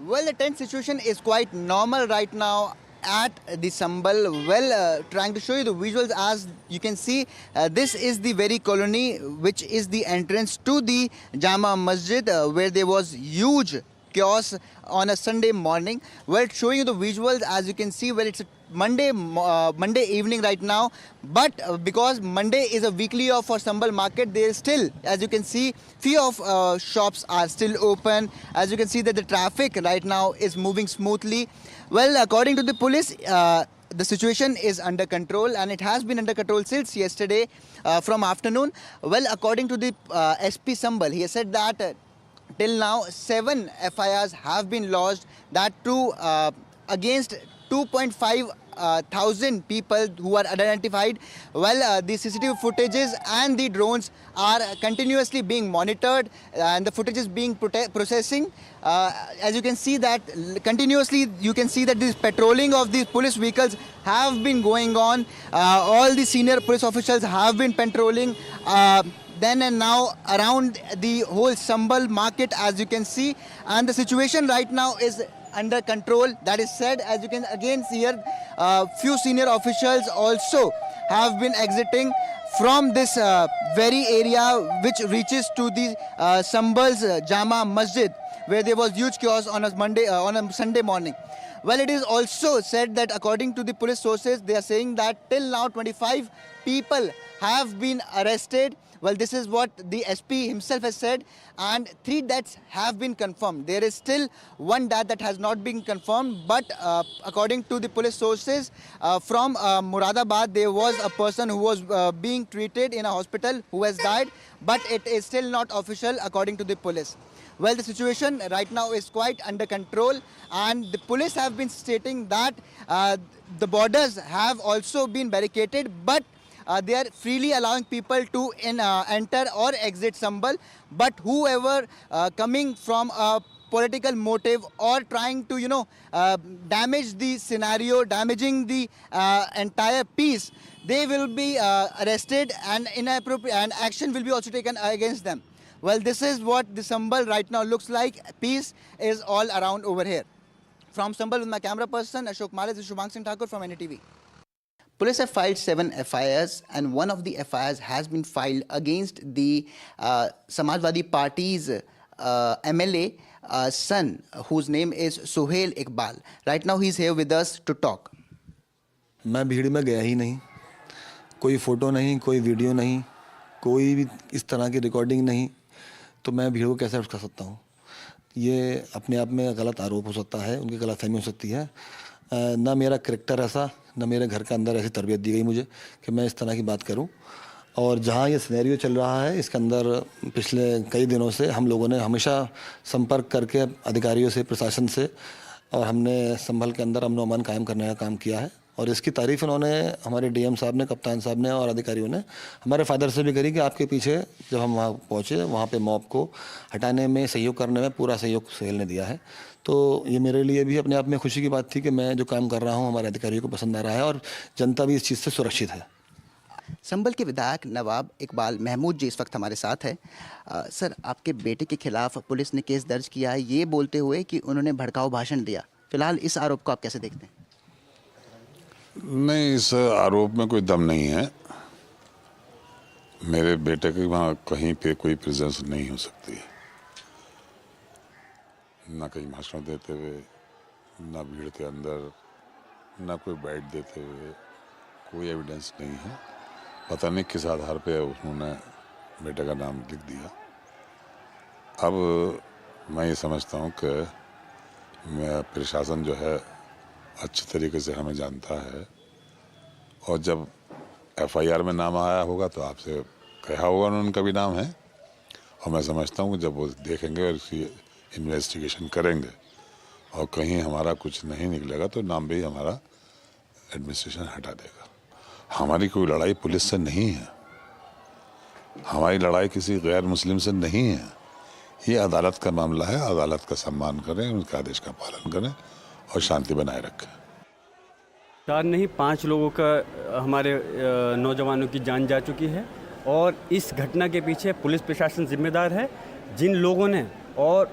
Well, the tent situation is quite normal right now at the Sambal. Well, trying to show you the visuals, as you can see, this is the very colony which is the entrance to the Jama Masjid, where there was huge chaos on a Sunday morning. Well, showing you the visuals, as you can see, well, it's a Monday evening right now, but because Monday is a weekly off for Sambal market, there is still, as you can see, few of shops are still open. As you can see that the traffic right now is moving smoothly. Well, according to the police, the situation is under control, and it has been under control since yesterday from afternoon. Well, according to the SP Sambal, he has said that till now 7 FIRs have been lodged, that too against 2.5 thousand people who are identified. Well, the CCTV footages and the drones are continuously being monitored, and the footage is being processing. As you can see that continuously, you can see that this patrolling of these police vehicles have been going on. All the senior police officials have been patrolling. Then and now around the whole Sambal market, as you can see, and the situation right now is under control. That is said, as you can again see here, few senior officials also have been exiting from this very area which reaches to the Sambal's Jama Masjid, where there was huge chaos on a Sunday morning. Well, it is also said that according to the police sources, they are saying that till now 25 people have been arrested. Well, this is what the SP himself has said, and 3 deaths have been confirmed. There is still 1 death that has not been confirmed, but according to the police sources from Moradabad, there was a person who was being treated in a hospital who has died, but it is still not official according to the police. Well, the situation right now is quite under control, and the police have been stating that the borders have also been barricaded, but they are freely allowing people to enter or exit Sambal. But whoever coming from a political motive or trying to, damage the scenario, damaging the entire peace, they will be arrested, and inappropriate and action will be also taken against them. Well, this is what the Sambal right now looks like. Peace is all around over here. From Sambal with my camera person Ashok Male, this is Shubhang Singh Thakur from NDTV. Police have filed 7 FIRs, and one of the FIRs has been filed against the Samajwadi Party's MLA son, whose name is Sohail Iqbal. Right now he is here with us to talk. मैं भीड़ में गया ही नहीं, कोई photo नहीं, कोई video नहीं, कोई भी इस तरह की रिकॉर्डिंग नहीं, तो मैं भीड़ को कैसे कर सकता हूँ? ये अपने आप में गलत आरोप हो सकता है, उनकी गलतफहमी हो सकती है। ना मेरा करैक्टर ऐसा, ना मेरे घर के अंदर ऐसी तरबियत दी गई मुझे कि मैं इस तरह की बात करूं। और जहां ये सिनेरियो चल रहा है, इसके अंदर पिछले कई दिनों से हम लोगों ने हमेशा संपर्क करके अधिकारियों से, प्रशासन से, और हमने संभल के अंदर अमन अमान कायम करने का काम किया है। और इसकी तारीफ़ उन्होंने, हमारे डीएम साहब ने, कप्तान साहब ने और अधिकारियों ने हमारे फादर से भी करी कि आपके पीछे जब हम वहाँ पहुँचे, वहाँ पे मॉब को हटाने में, सहयोग करने में पूरा सहयोग सोहेल ने दिया है। तो ये मेरे लिए भी अपने आप में खुशी की बात थी कि मैं जो काम कर रहा हूँ हमारे अधिकारियों को पसंद आ रहा है और जनता भी इस चीज़ से सुरक्षित है। संभल के विधायक नवाब इकबाल महमूद जी इस वक्त हमारे साथ है। सर, आपके बेटे के खिलाफ पुलिस ने केस दर्ज किया है, ये बोलते हुए कि उन्होंने भड़काऊ भाषण दिया। फिलहाल इस आरोप को आप कैसे देखते हैं? नहीं, इस आरोप में कोई दम नहीं है। मेरे बेटे के वहाँ कहीं पे कोई प्रेजेंस नहीं हो सकती है, ना कहीं भाषण देते हुए, ना भीड़ के अंदर, ना कोई बाइट देते हुए, कोई एविडेंस नहीं है। पता नहीं किस आधार पे उन्होंने बेटे का नाम लिख दिया। अब मैं ये समझता हूँ कि प्रशासन जो है अच्छे तरीके से हमें जानता है, और जब एफआईआर में नाम आया होगा तो आपसे कहा होगा उन्होंने उनका भी नाम है, और मैं समझता हूँ कि जब वो देखेंगे और इसकी इन्वेस्टिगेशन करेंगे और कहीं हमारा कुछ नहीं निकलेगा तो नाम भी हमारा एडमिनिस्ट्रेशन हटा देगा। हमारी कोई लड़ाई पुलिस से नहीं है, हमारी लड़ाई किसी गैर मुस्लिम से नहीं है। ये अदालत का मामला है, अदालत का सम्मान करें, उनके आदेश का पालन करें और शांति बनाए रखें। 4 नहीं 5 लोगों का हमारे नौजवानों की जान जा चुकी है, और इस घटना के पीछे पुलिस प्रशासन जिम्मेदार है। जिन लोगों ने और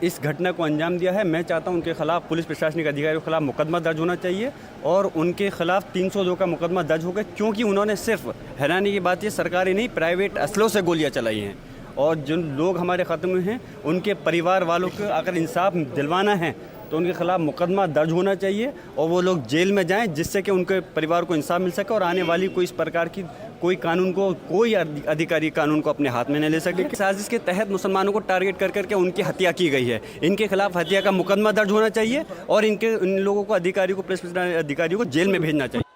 इस घटना को अंजाम दिया है, मैं चाहता हूं उनके खिलाफ पुलिस प्रशासनिक अधिकारियों के खिलाफ मुकदमा दर्ज होना चाहिए और उनके खिलाफ 302 का मुकदमा दर्ज होगा, क्योंकि उन्होंने सिर्फ, हैरानी की बात ये, सरकारी नहीं प्राइवेट असलों से गोलियां चलाई हैं। और जिन लोग हमारे ख़त्म हुए हैं उनके परिवार वालों को अगर इंसाफ दिलवाना है तो उनके खिलाफ मुकदमा दर्ज होना चाहिए और वो लोग जेल में जाएं, जिससे कि उनके परिवार को इंसाफ मिल सके और आने वाली कोई इस प्रकार की कोई कानून को, कोई अधिकारी कानून को अपने हाथ में न ले सके। साजिश के तहत मुसलमानों को टारगेट कर करके उनकी हत्या की गई है। इनके खिलाफ हत्या का मुकदमा दर्ज होना चाहिए और इन लोगों को, अधिकारियों को, पुलिस अधिकारियों को जेल में भेजना चाहिए।